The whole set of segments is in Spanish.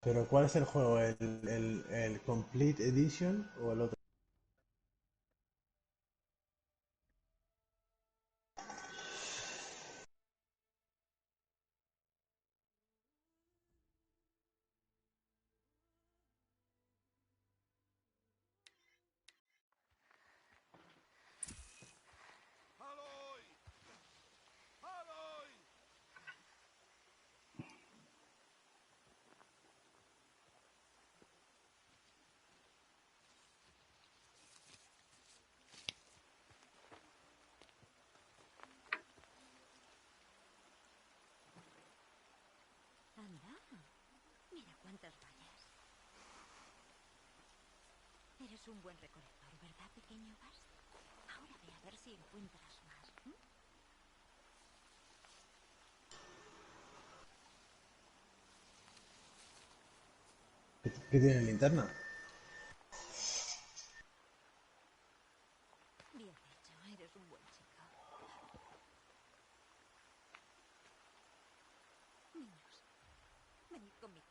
Pero ¿cuál es el juego? ¿El Complete Edition o el otro? ¡Aloy! ¡Aloy! Anda, mira cuántas vallas. Eres un buen recolector, ¿verdad, pequeño Bast? Ahora ve a ver si encuentras más. ¿Qué tiene linterna? Bien hecho, eres un buen chico. Niños, venid conmigo.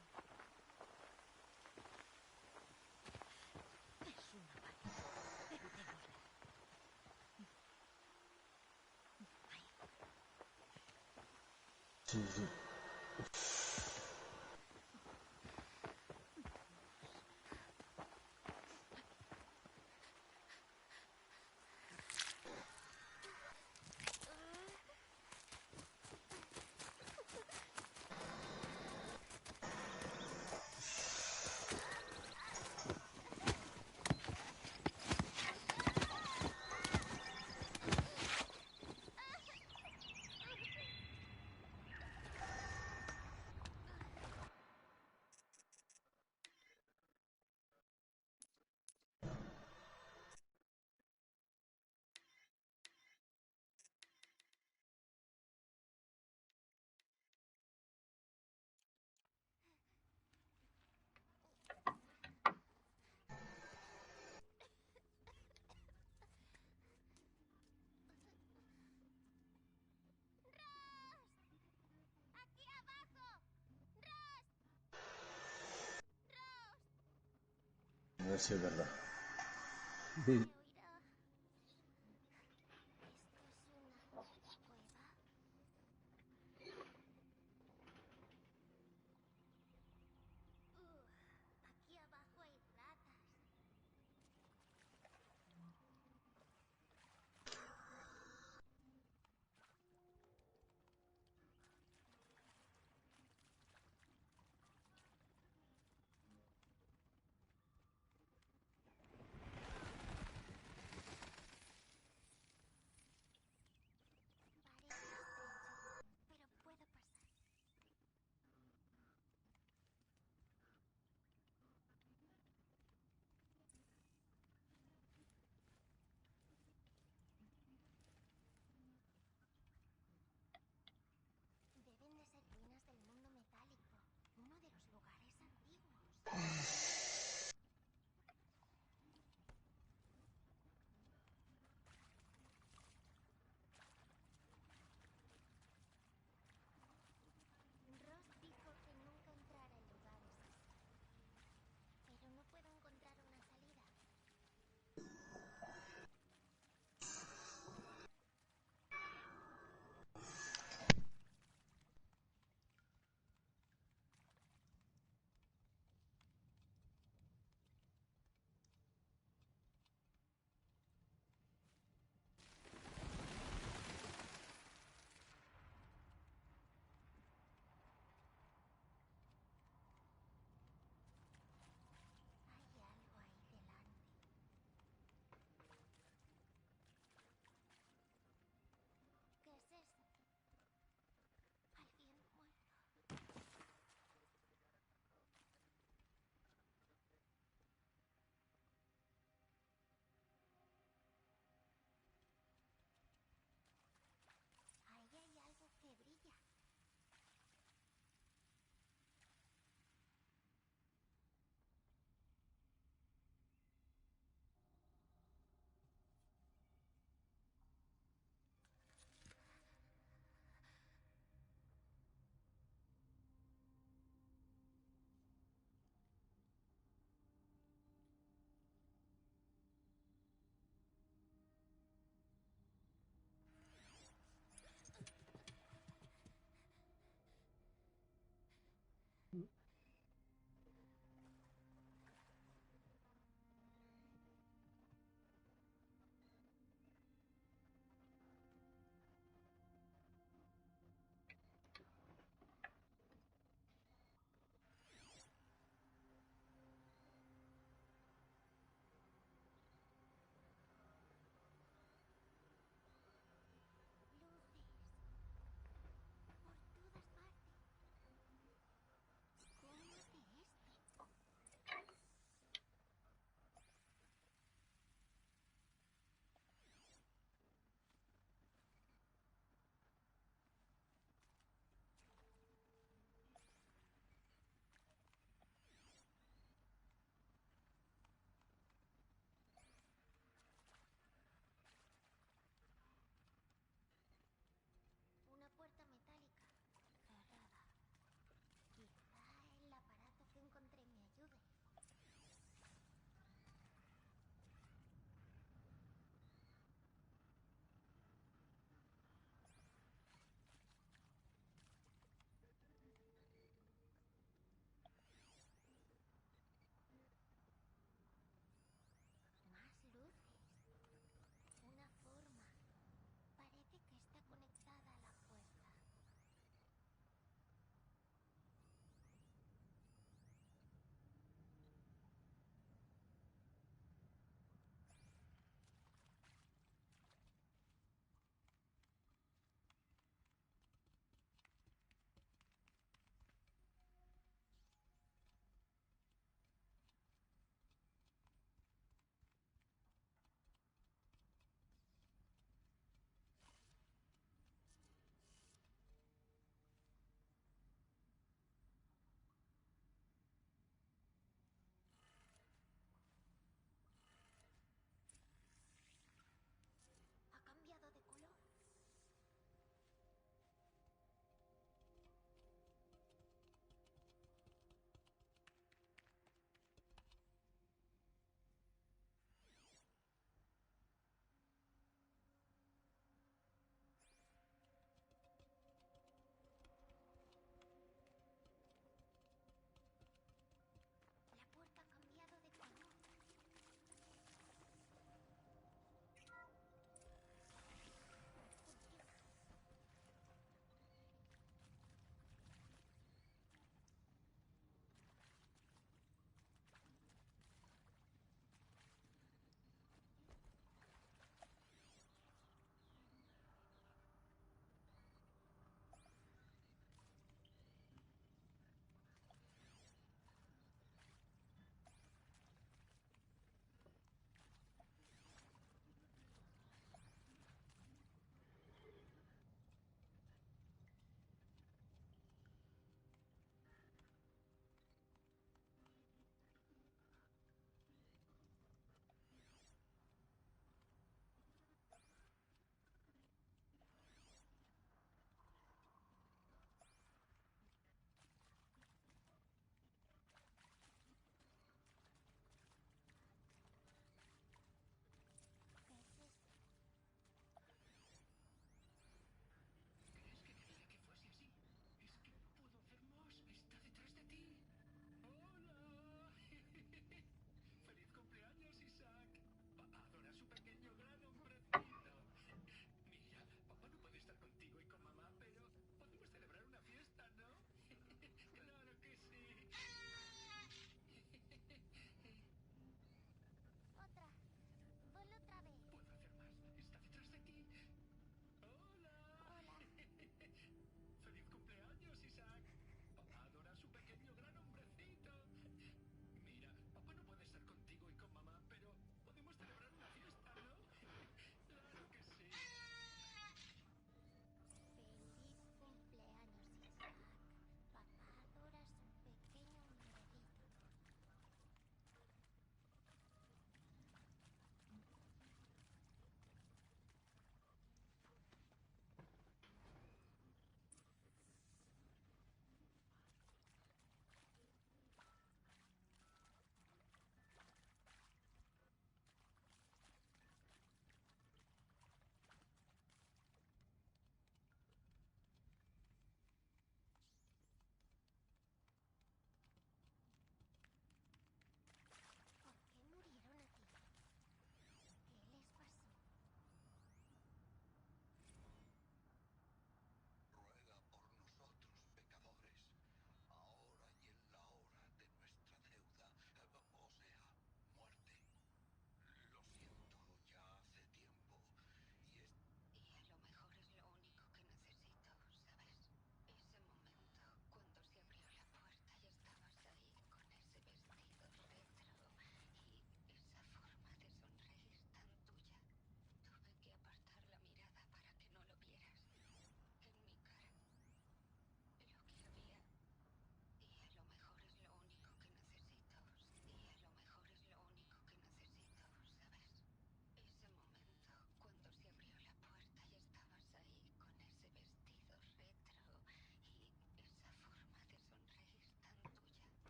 Es una valla. Evitémosla. Ahí. Sí, sí. ¡Aquí abajo! ¡Ross! ¡Ross! A ver si es verdad. ¿Me oirá? ¿Esto es una cueva? Aquí abajo hay ratas.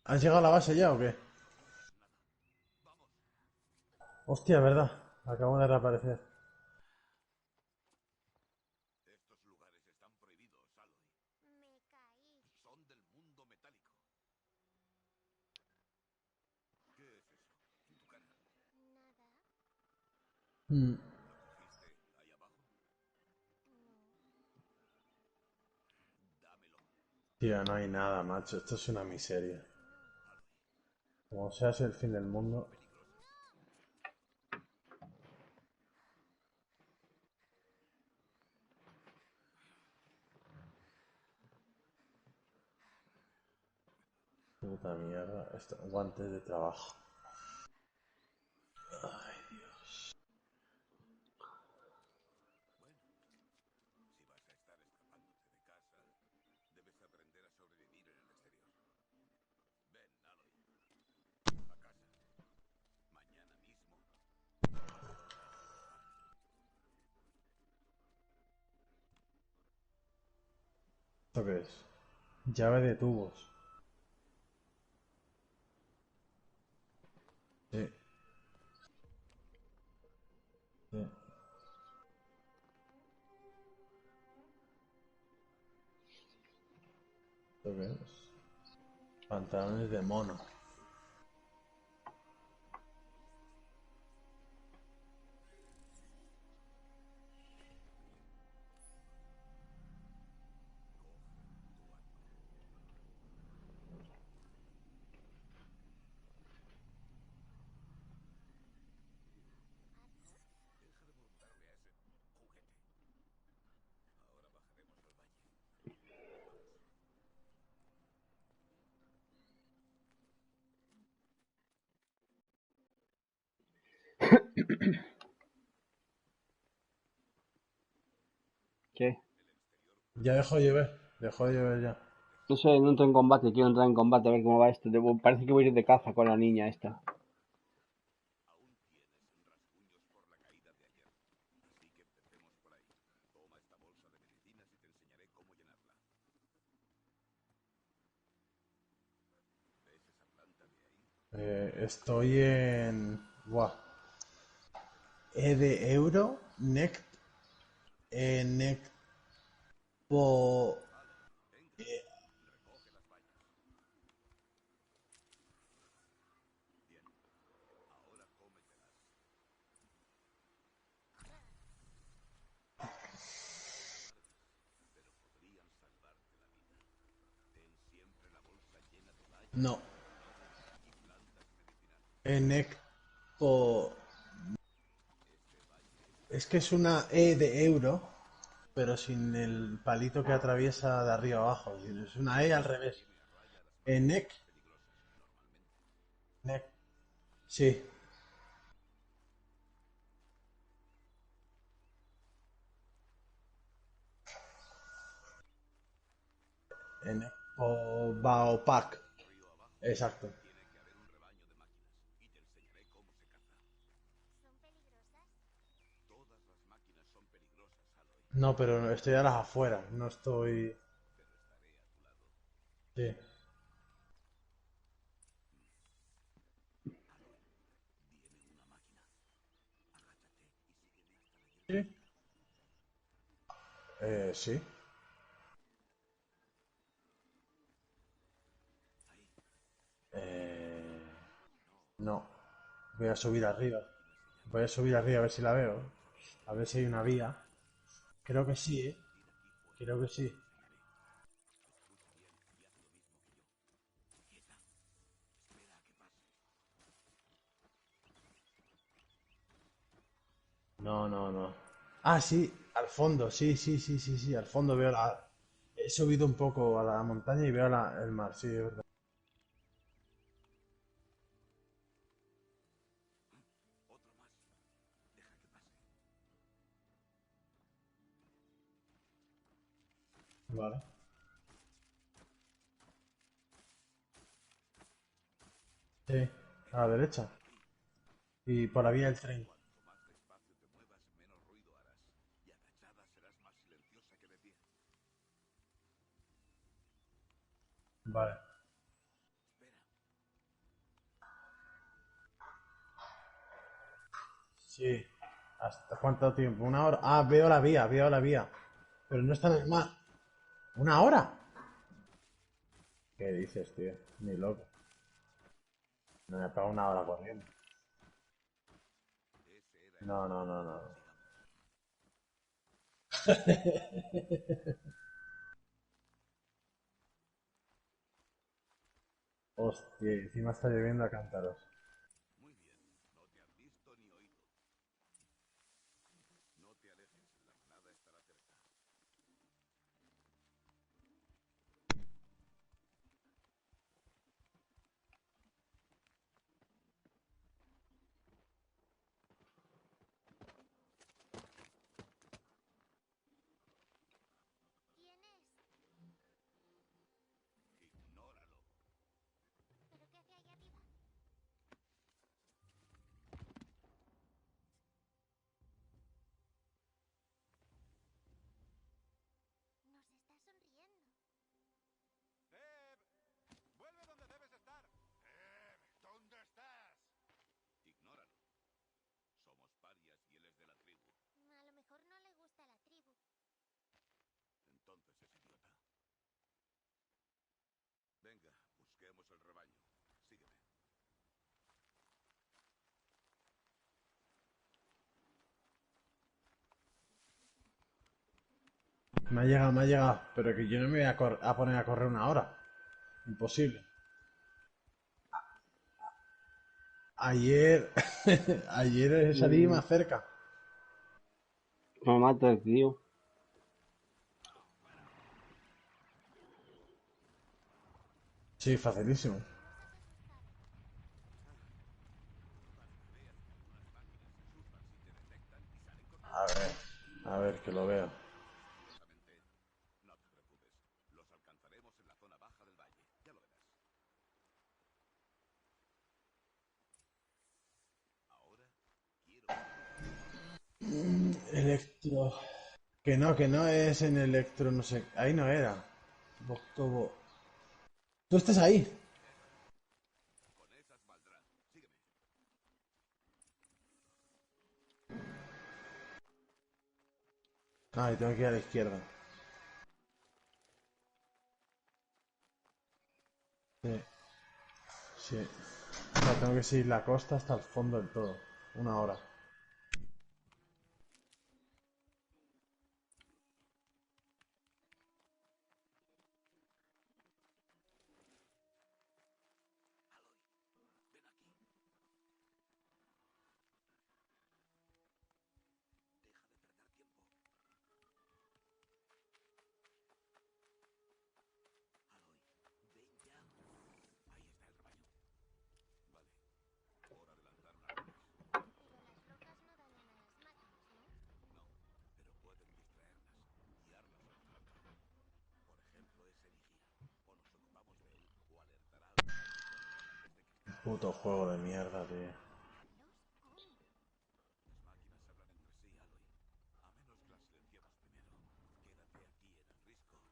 ¿Has llegado a la base ya o qué? Hostia, verdad. Acabo de reaparecer. Estos lugares están prohibidos, Aloy. Me caí. Son del mundo metálico. ¿Qué es eso? En tu cara. Nada. Mm. ¿Lo cogiste ahí abajo? No. Dámelo. Tío, no hay nada, macho. Esto es una miseria. Aloy. Como seas el fin del mundo. Puta mierda. Esto, guantes de trabajo. Ay, Dios. Bueno, si vas a estar escapándote de casa, debes aprender a sobrevivir en el exterior. Ven, Aloy. A casa. Mañana mismo. ¿Esto qué es? Llave de tubos. Sí. Sí. ¿Esto qué es? Pantalones de mono. Deja de murmurarle a ese juguete. Ahora bajaremos al valle. Vamos. ¿Qué? Ya dejó de llover. Dejó de llover ya. No sé, no entro en combate, quiero entrar en combate a ver cómo va esto. Parece que voy a ir de caza con la niña esta. Aún tienes rasguños por la caída de ayer. Así que empecemos por ahí. Toma esta bolsa de medicinas y te enseñaré cómo llenarla. ¿Ves esa planta de ahí? Estoy en... Buah. E de euro. Nect. Necpo... Aloy, venga. Recoge las bayas. Bien. Ahora cómetelas. Pero podrían salvarte la vida. Ten siempre la bolsa llena de bayas, No. semillas y plantas medicinales. Necpo... Este valle es Es que es una E de euro, pero sin el palito que atraviesa de arriba abajo. Es una E al revés. tiene a raya las Nec... máquinas más peligrosas, normalmente. Nec... Sí. Necpo... Baopac. Río abajo, Exacto. tiene que haber un rebaño de máquinas y te enseñaré cómo se caza. ¿Son peligrosas? Todas las máquinas son peligrosas, Aloy, No, pero estoy a las afueras. No estoy... pero estaré a tu lado. Sí. Aloy, viene una máquina. Agáchate y sígueme hasta la hierba. Sí. Sí. Ahí. Eh... No. Voy a subir arriba. Máquina se llama Voy a subir arriba a ver si la veo. Aloy. A ver si hay una vía. Creo que sí, ¿eh? Partir aquí fuera Creo que y te sí. enseñaré. Escucha bien y haz lo mismo que yo. Quieta. Espera a que pase. No, no, no. Ah, sí, al fondo. Sí, sí, sí, sí, sí. Al fondo veo la... He subido un poco a la montaña y veo el mar. Sí, es verdad. Otro más. Deja que pase. Vale. Sí, a la derecha. Aquí. Y por la vía del tren. Cuanto más despacio te muevas, menos ruido harás. Y agachada serás más silenciosa que de pie. Vale. Espera. Sí. ¿Hasta cuánto tiempo? ¿Una hora? Ah, veo la vía, veo la vía. Pero no está en el mar. ¿Una hora? ¿Qué dices, tío? Ni loco. No me pego una hora corriendo. No, no, no, no. Hostia, encima está lloviendo a cántaros. Muy bien. No te han visto ni oído. No te alejes. La manada estará cerca. ¿Quién es? Ignóralo. ¿Pero qué hace ahí arriba? Nos está sonriendo. ¡Eb! ¡Vuelve donde debes estar! ¿Dónde estás? Ignóralo. Somos parias y él es de la tribu. A lo mejor no le gusta la tribu. Entonces es idiota. Venga, busquemos el rebaño. Sígueme. Me ha llegado. Pero que yo no me voy a poner a correr una hora. Imposible. Ayer, ayer salí Mm, más cerca. Me mata el tío. Sí, facilísimo. A ver, que lo veo. Curiosamente, no te preocupes. Los alcanzaremos en la zona baja del valle. Ya lo verás. Ahora quiero Electro. Que no es en electro, no sé. Ahí no era. Octobo. Tú estás ahí. con esas valdrá. Sígueme. Ah, y tengo que ir a la izquierda. Sí, sí. O sea, tengo que seguir la costa hasta el fondo del todo. Una hora. Ven aquí. Deja de perder tiempo. Aloy, ven ya. Ahí está el rebaño. Vale. Por adelantar unas rocas. Pero las rocas no dañan a las máquinas, ¿no? No, pero pueden distraerlas, guiarlas a otra ruta. Por ejemplo, ese vigía. O nos ocupamos de él, o alertará al rebaño con el antes de que estén Puto preparados. juego de mierda, tío. ¿Los cómo? Las máquinas hablan entre sí, Aloy. A menos que las silenciemos primero. Quédate aquí en el risco.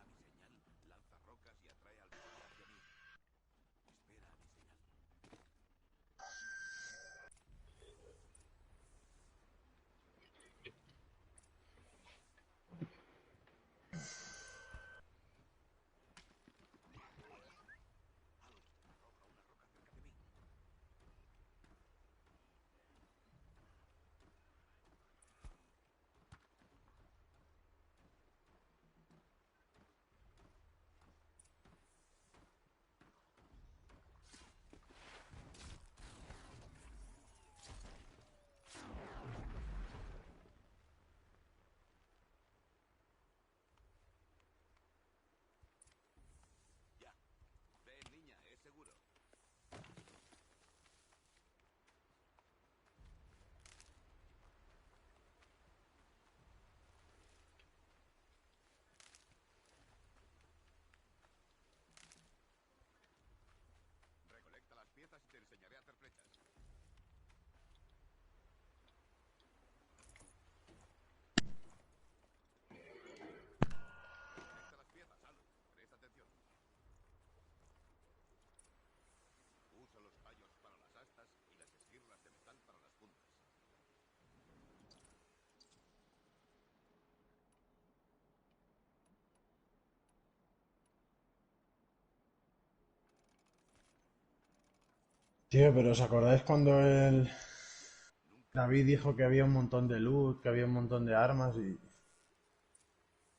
A mi señal, lanza rocas y atrae al vigía hacia mí. Espera a mi señal. Aloy, arroja una roca cerca de mí. Tío, pero ¿os acordáis cuando el David dijo que había un montón de loot, que había un montón de armas y...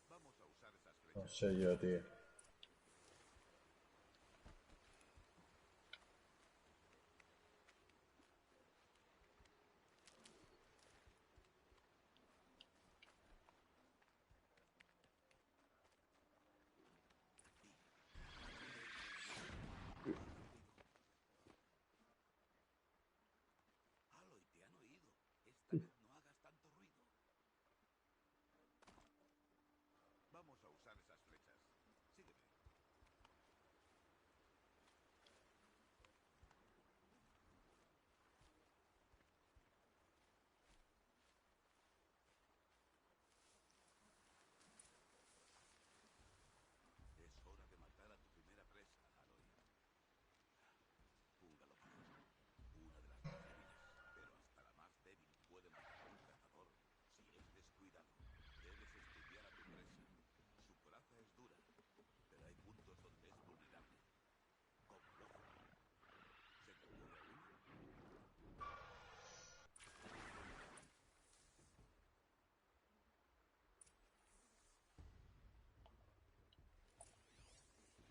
Vamos a usar esas No flechas. sé yo, tío. Aloy, te han oído. Esta vez no hagas tanto ruido. Vamos a usar esas flechas. Sígueme. Es hora de matar a tu primera presa, Aloy. Un galopador. Una de las más débiles. Pero hasta la más débil puede matar a un cazador si es descuidado. Debes estudiar a tu presa. Su coraza es dura, pero hay puntos donde es vulnerable. Como el ojo. ¿Se te ocurre alguno?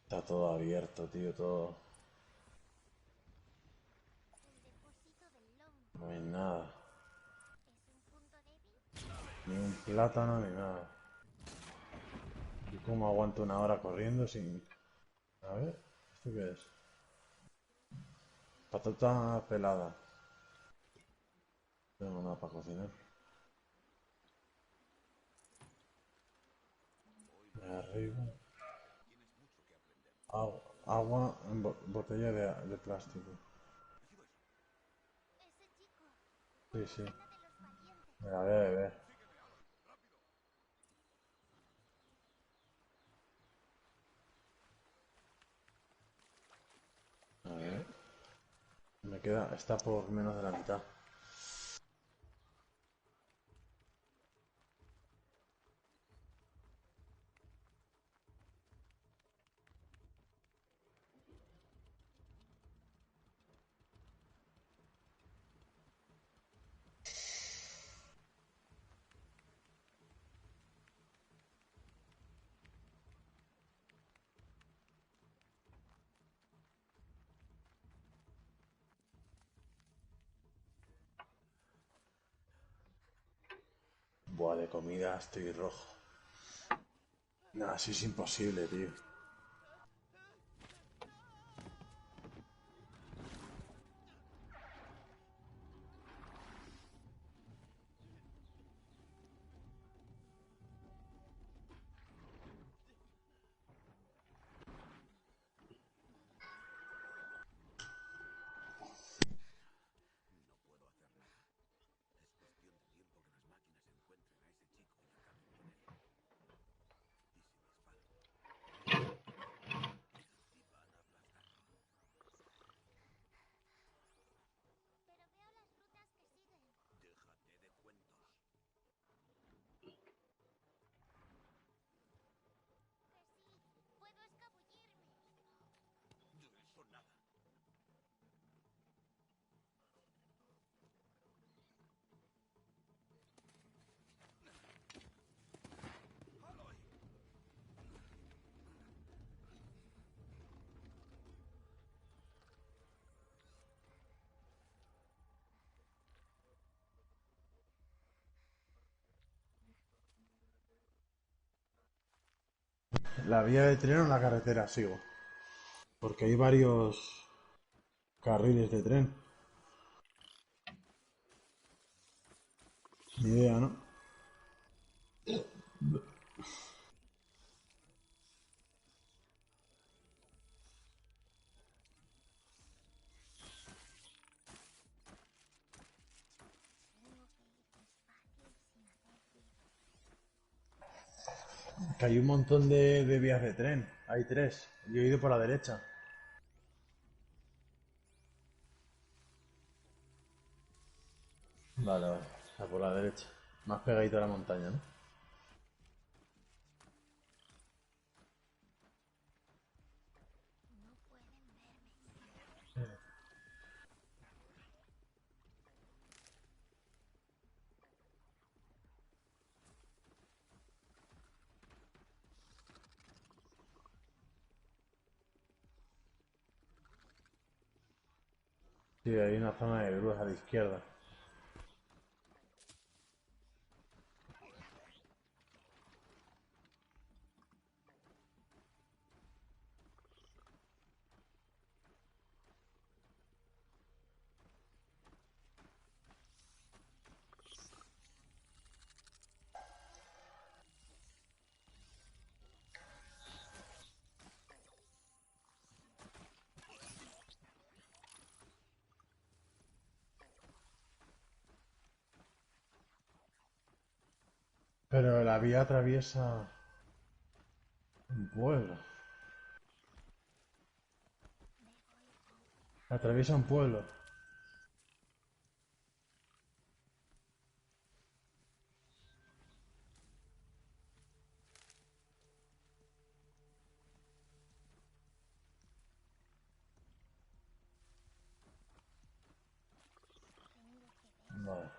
Está todo abierto, tío, todo. El depósito del lomo. No hay nada. ¿Es un punto débil? Ni un plátano ni nada. ¿Y cómo aguanto una hora corriendo sin...? A ver, ¿esto qué es? Patata pelada. No tengo nada para cocinar. Hoy De no es tu arriba. día. Tienes mucho que aprender. Agua en botella de plástico. Recibo eso. Ese chico. Sí, Una sí. cena de los valientes. Me la voy a beber. Sígueme, Aloy. ¡Rápido! A ver. Me queda... Está por menos de la mitad. Buah, de comida estoy rojo. Nah, así es imposible, tío. No puedo hacer nada. Es cuestión de tiempo que las máquinas encuentren a ese chico y acaben con él. Y si les fallo, y van a aplastarlo. Pero veo las rutas que siguen. Déjate de cuentos. Que sí, puedo escabullirme. De eso nada. ¡Aloy! La vía de tren o la carretera, sigo. Porque hay varios carriles de tren. Ni idea, ¿no? Tengo que ir despacio y sin hacer ruido. Que hay un montón de vías de tren. Hay tres. Yo he ido por la derecha. Vale, vale. O sea, por la derecha. Más pegadito a la montaña, ¿no? No pueden verme. Sí, hay una zona de grúas a la izquierda. Pero la vía atraviesa un pueblo. Atraviesa un pueblo. Vale.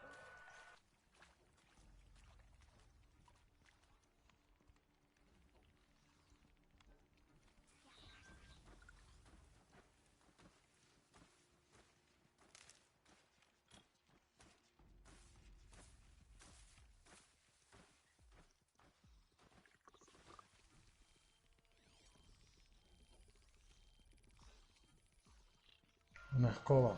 Una escoba.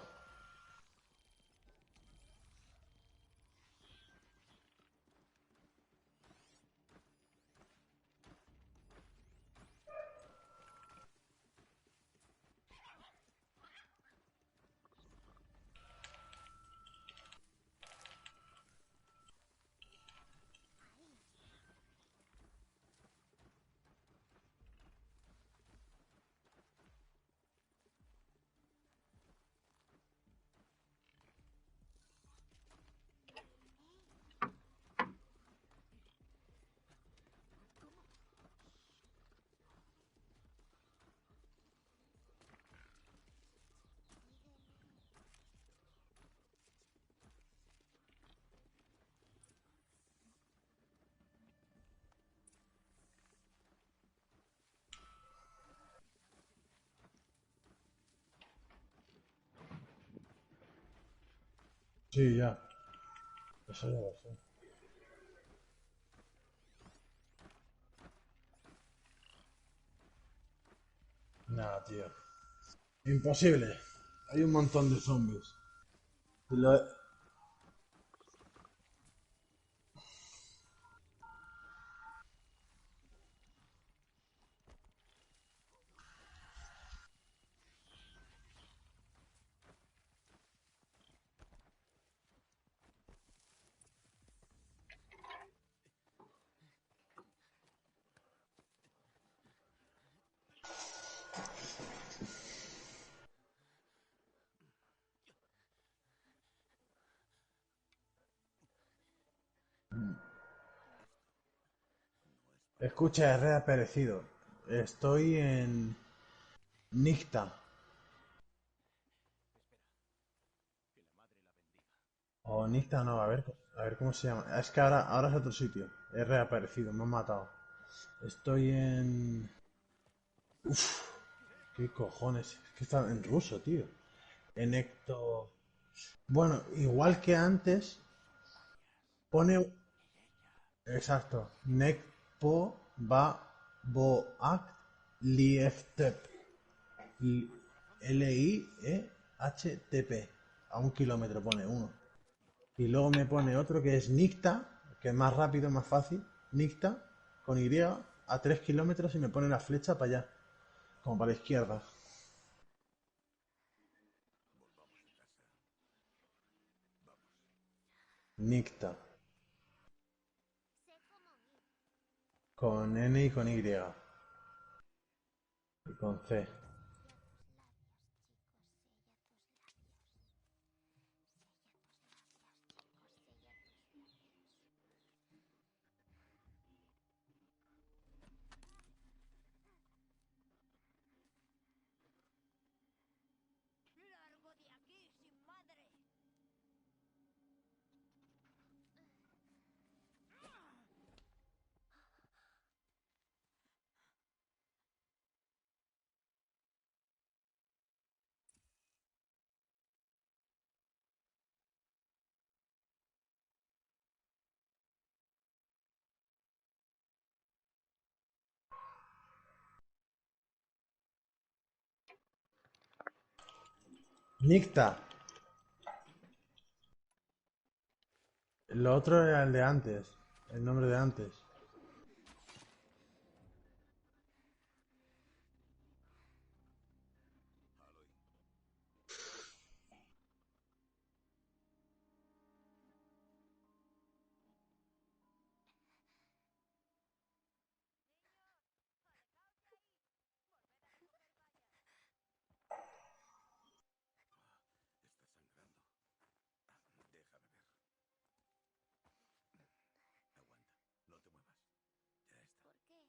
Sí, ya. Eso ya lo sé. Nada, tío. Imposible. Hay un montón de zombies. Lo- Escucha, he reaparecido. Estoy en Nicta. O Nicta no, a ver cómo se llama. Es que ahora es otro sitio. He reaparecido, me han matado. Estoy en... ¿Qué cojones? Es que está en ruso, tío. En Ecto... Bueno, igual que antes, pone... Exacto. Nekpo va boak lieftep. Liehtp. A 1 kilómetro pone uno. Y luego me pone otro que es Nicta, que es más rápido, más fácil. Nicta, con Y, a 3 kilómetros y me pone la flecha para allá. Como para la izquierda. Nicta. Con N y con Y. Y con C. Nicta. Lo otro era el de antes. El nombre de antes. Aloy, está sangrando. Déjame ver. Aguanta, no te muevas. Ya está. ¿Por qué?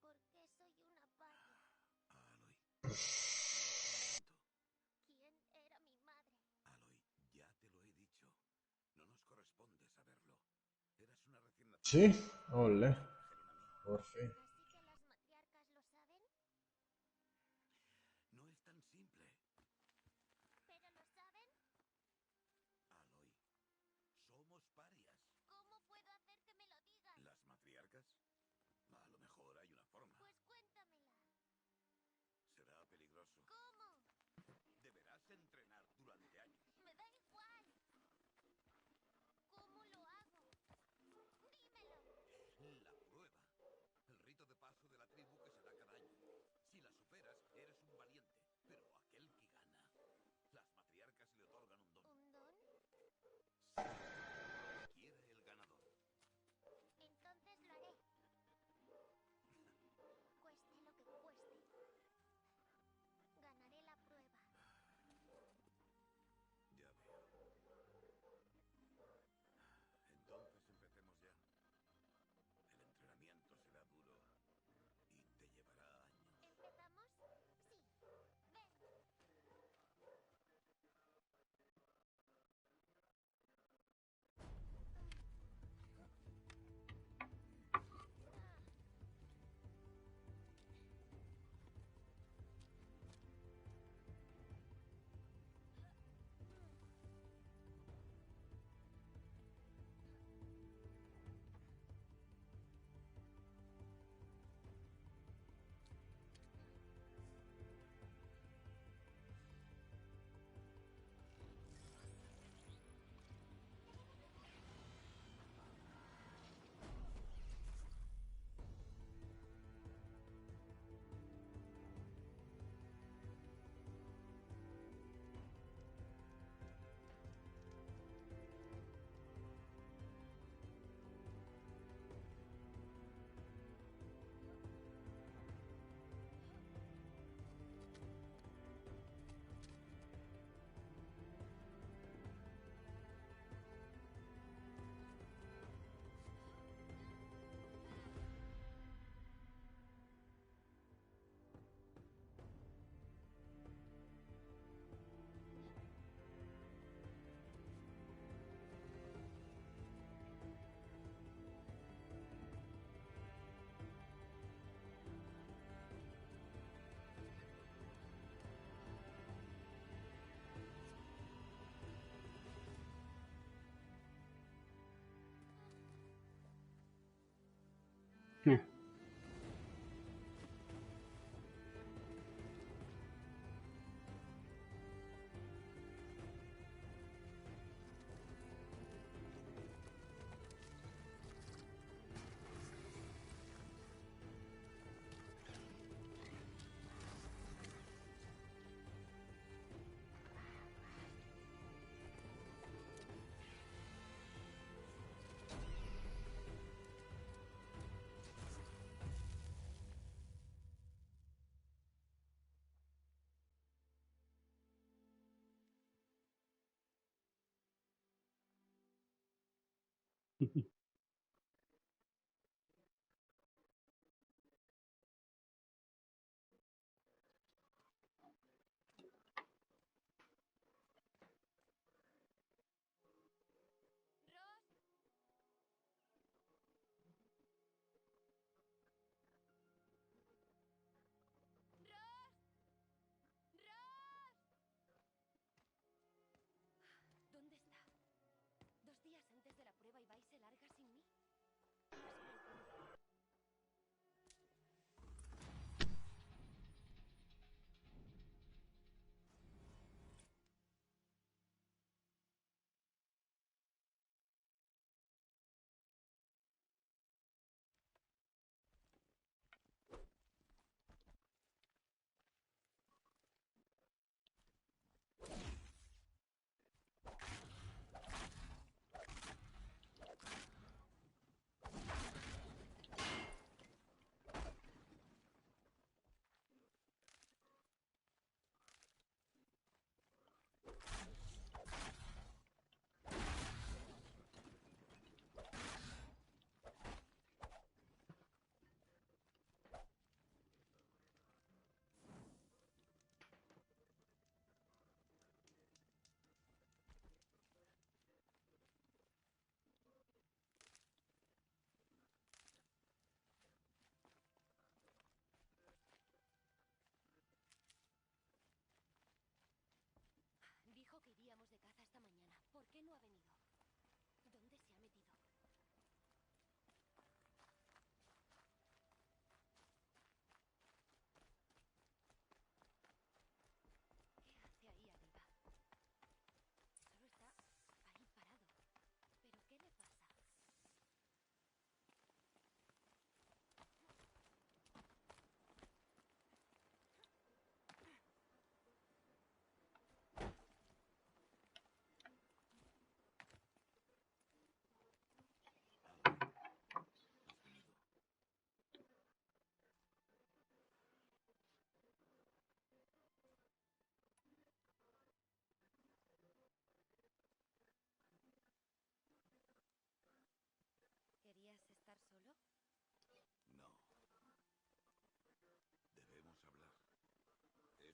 ¿Por qué soy una paria? Aloy. Un momento. ¿Quién era mi madre? Aloy, ya te lo he dicho. No nos corresponde saberlo. Eras una recién nacida. ¿Sí? Ole. Me trajeron a mí. Por fin. ¿Así que las matriarcas lo saben? No es tan simple. ¿Pero lo saben? Aloy, somos parias. ¿Cómo puedo hacer que me lo digan? ¿Las matriarcas? A lo mejor hay una forma. Pues cuéntamela. Será peligroso. ¿Cómo? Deberás entrenar durante años. Me da igual. ¿Cómo lo hago? Dímelo. La prueba. El rito de paso de la tribu que se da cada año. Si la superas, eres un valiente. Pero aquel que gana, las matriarcas le otorgan un don. ¿Un don? Quiere el ganador. Entonces lo haré. Cueste lo que cueste. Ganaré la prueba. Ya veo. Entonces empecemos ya. El entrenamiento será duro y te llevará años. ¿Empezamos? Sí. Ven. Ross. Ross. Ross. ¿Dónde está? 2 días antes de la prueba y vais se larga sin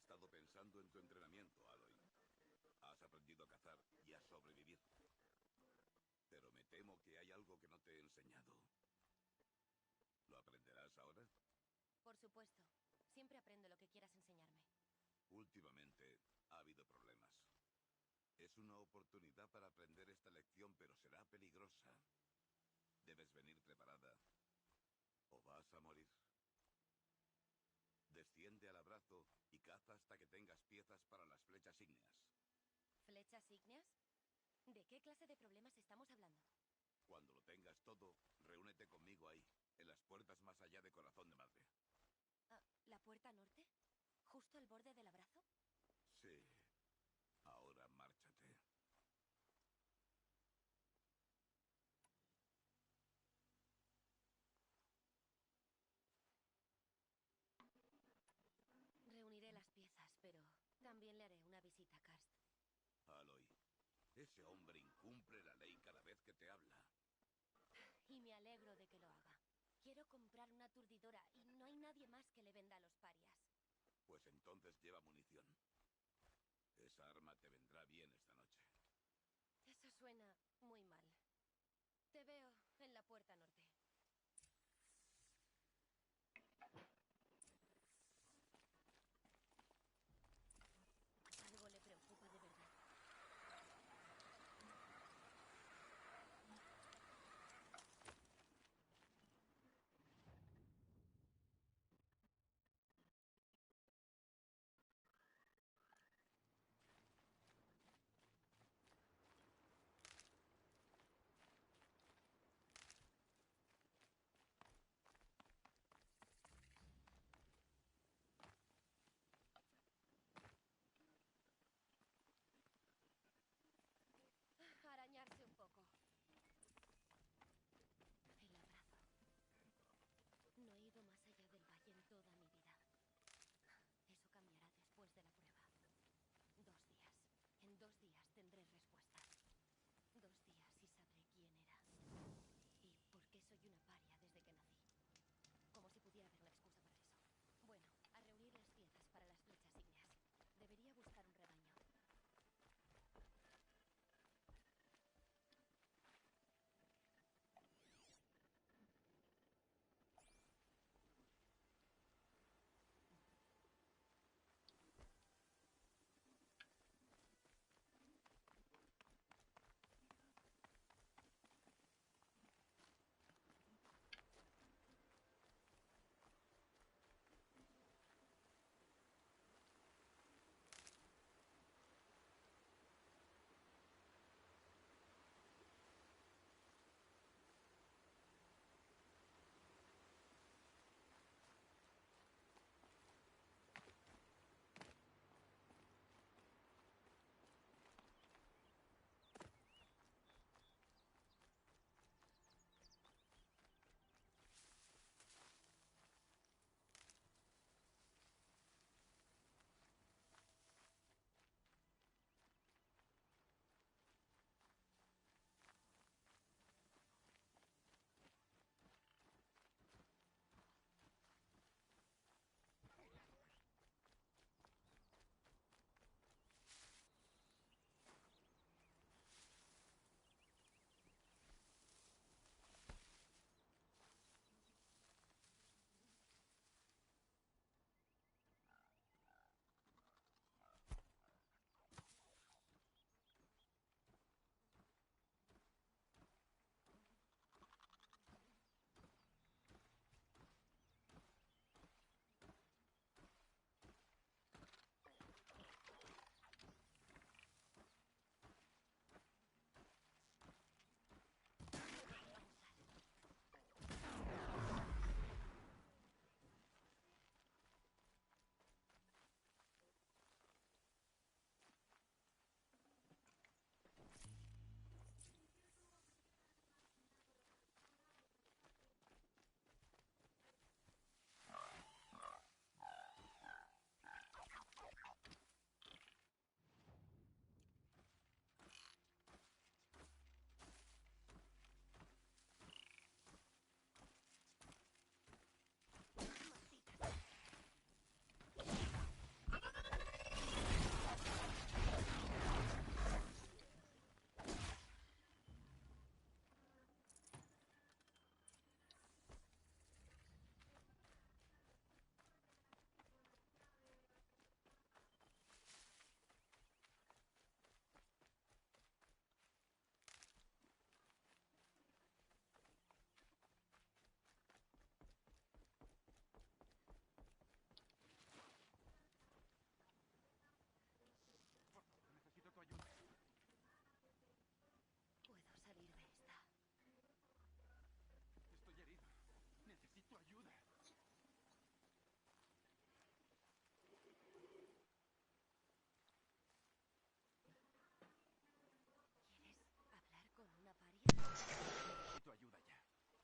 estado pensando en tu entrenamiento, Aloy. Has aprendido a cazar y a sobrevivir. Pero me temo que hay algo que no te he enseñado. ¿Lo aprenderás ahora? Por supuesto. Siempre aprendo lo que quieras enseñarme. Últimamente ha habido problemas. Es una oportunidad para aprender esta lección, pero será peligrosa. Debes venir preparada o vas a morir. Desciende al abrazo y caza hasta que tengas piezas para las flechas ígneas. ¿Flechas ígneas? ¿De qué clase de problemas estamos hablando? Cuando lo tengas todo, reúnete conmigo ahí, en las puertas más allá de Corazón de Madre. Ah, ¿la puerta norte? ¿Justo al borde del abrazo? Sí. Ahora márchate. Reuniré las piezas, pero también le haré una visita a Karst. Aloy, ese hombre incumple la ley cada vez que te habla. Y me alegro de que lo haga. Quiero comprar una aturdidora y no hay nadie más que le venda a los parias. Pues entonces lleva munición. Esa arma te vendrá bien esta noche. Eso suena muy mal. Te veo en la puerta norte. Algo le preocupa de verdad.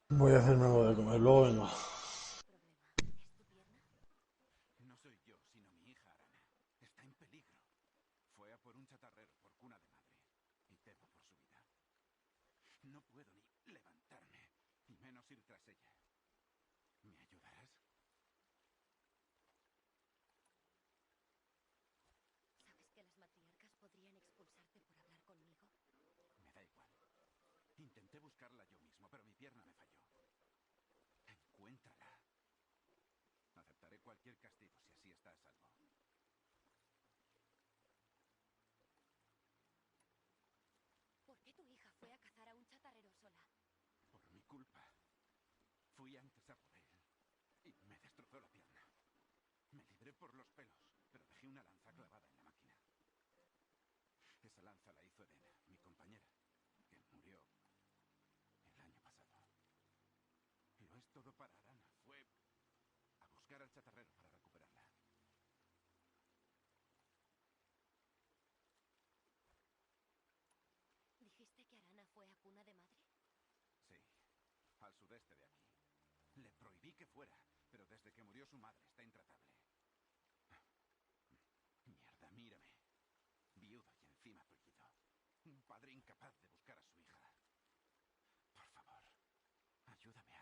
Voy a hacerme algo de comer, luego vengo. problema. ¿Es tu pierna? No soy yo, sino mi hija Arana. Está en peligro. Fue a por un chatarrero por cuna de madre. Y temo por su vida. No puedo ni levantarme, y menos ir tras ella. ¿Me ayudarás? ¿Sabes que las matriarcas podrían expulsarte por hablar conmigo? Me da igual. Intenté buscarla yo mismo, pero mi pierna me falló. Encuéntrala. Aceptaré cualquier castigo si así está a salvo. ¿Por qué tu hija fue a cazar a un chatarrero sola? Por mi culpa. Fui antes a por él y me destrozó la pierna. Me libré por los pelos, pero dejé una lanza clavada en la máquina. Esa lanza la hizo Elena, mi compañera, que murió el año pasado. Lo es todo para Arana. Fue a buscar al chatarrero para recuperarla. ¿Dijiste que Arana fue a cuna de madre? Sí, al sudeste de aquí. Le prohibí que fuera, pero desde que murió su madre está intratable. Mierda, mírame. Viudo y encima tullido. Un padre incapaz de buscar a su hija. Por favor, ayúdame